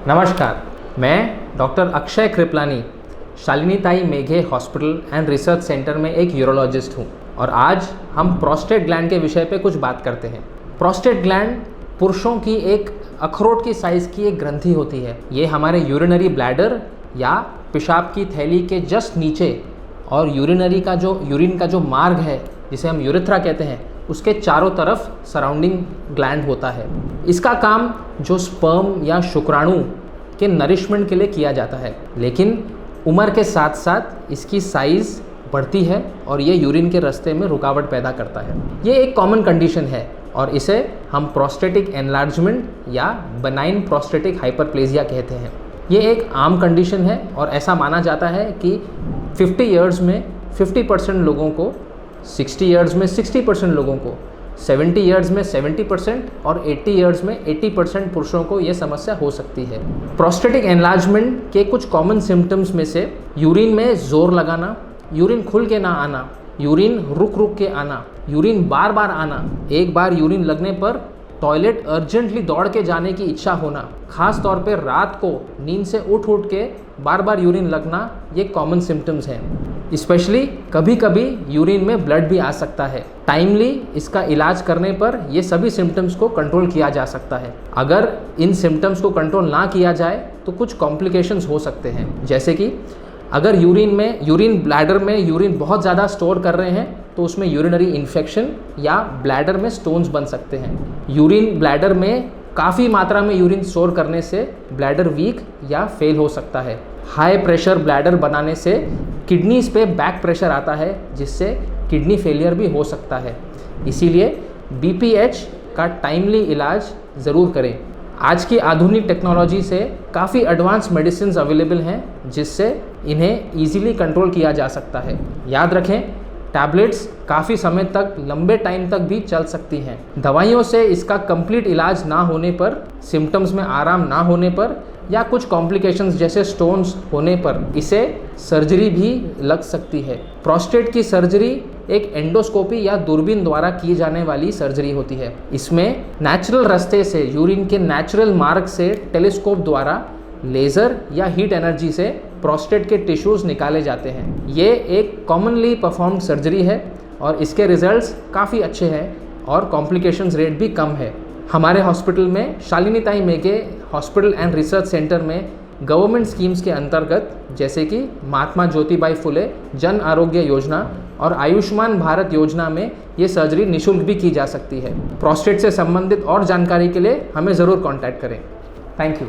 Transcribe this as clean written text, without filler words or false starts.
नमस्कार, मैं डॉक्टर अक्षय कृपलानी शालिनी ताई मेघे हॉस्पिटल एंड रिसर्च सेंटर में एक यूरोलॉजिस्ट हूँ और आज हम प्रोस्टेट ग्लैंड के विषय पे कुछ बात करते हैं। प्रोस्टेट ग्लैंड पुरुषों की एक अखरोट की साइज़ की एक ग्रंथि होती है। ये हमारे यूरिनरी ब्लैडर या पेशाब की थैली के जस्ट नीचे और यूरिन का जो मार्ग है जिसे हम यूरेथ्रा कहते हैं उसके चारों तरफ सराउंडिंग ग्लैंड होता है। इसका काम जो स्पर्म या शुक्राणु के नरिशमेंट के लिए किया जाता है, लेकिन उम्र के साथ साथ इसकी साइज़ बढ़ती है और ये यूरिन के रास्ते में रुकावट पैदा करता है। ये एक कॉमन कंडीशन है और इसे हम प्रोस्टेटिक एनलार्जमेंट या बेनाइन प्रोस्टेटिक हाइपरप्लेजिया कहते हैं। ये एक आम कंडीशन है और ऐसा माना जाता है कि 50 ईयर्स में 50% लोगों को, 60 ईयर्स में 60% लोगों को, 70 ईयर्स में 70% और 80 ईयर्स में 80% पुरुषों को ये समस्या हो सकती है। प्रोस्टेटिक एनलार्जमेंट के कुछ कॉमन सिम्टम्स में से यूरिन में ज़ोर लगाना, यूरिन खुल के ना आना, यूरिन रुक के आना, यूरिन बार बार आना, एक बार यूरिन लगने पर टॉयलेट अर्जेंटली दौड़ के जाने की इच्छा होना, खास तौर पे रात को नींद से उठ के बार बार यूरिन लगना, ये कॉमन सिम्टम्स हैं। स्पेशली कभी कभी यूरिन में ब्लड भी आ सकता है। टाइमली इसका इलाज करने पर ये सभी सिम्टम्स को कंट्रोल किया जा सकता है। अगर इन सिम्टम्स को कंट्रोल ना किया जाए तो कुछ कॉम्प्लिकेशंस हो सकते हैं, जैसे कि अगर यूरिन ब्लैडर में यूरिन बहुत ज़्यादा स्टोर कर रहे हैं तो उसमें यूरिनरी इन्फेक्शन या ब्लैडर में स्टोन्स बन सकते हैं। यूरिन ब्लैडर में काफ़ी मात्रा में यूरिन स्टोर करने से ब्लैडर वीक या फेल हो सकता है। हाई प्रेशर ब्लैडर बनाने से किडनीज पे बैक प्रेशर आता है जिससे किडनी फेलियर भी हो सकता है। इसीलिए BPH का टाइमली इलाज ज़रूर करें। आज की आधुनिक टेक्नोलॉजी से काफ़ी एडवांस मेडिसिन अवेलेबल हैं जिससे इन्हें ईजिली कंट्रोल किया जा सकता है। याद रखें, टैबलेट्स काफ़ी समय तक, लंबे टाइम तक भी चल सकती हैं। दवाइयों से इसका कंप्लीट इलाज ना होने पर, सिम्टम्स में आराम ना होने पर या कुछ कॉम्प्लिकेशंस जैसे स्टोन्स होने पर इसे सर्जरी भी लग सकती है। प्रोस्टेट की सर्जरी एक एंडोस्कोपी या दूरबीन द्वारा की जाने वाली सर्जरी होती है। इसमें नेचुरल रास्ते से, यूरिन के नेचुरल मार्ग से टेलीस्कोप द्वारा लेज़र या हीट एनर्जी से प्रोस्टेट के टिश्यूज़ निकाले जाते हैं। ये एक कॉमनली परफॉर्म्ड सर्जरी है और इसके रिजल्ट्स काफ़ी अच्छे हैं और कॉम्प्लिकेशंस रेट भी कम है। हमारे हॉस्पिटल में शालिनी ताई मेघे हॉस्पिटल एंड रिसर्च सेंटर में गवर्नमेंट स्कीम्स के अंतर्गत, जैसे कि महात्मा ज्योतिबाई फुले जन आरोग्य योजना और आयुष्मान भारत योजना में ये सर्जरी निःशुल्क भी की जा सकती है। प्रोस्टेट से संबंधित और जानकारी के लिए हमें ज़रूर कॉन्टैक्ट करें। Thank you.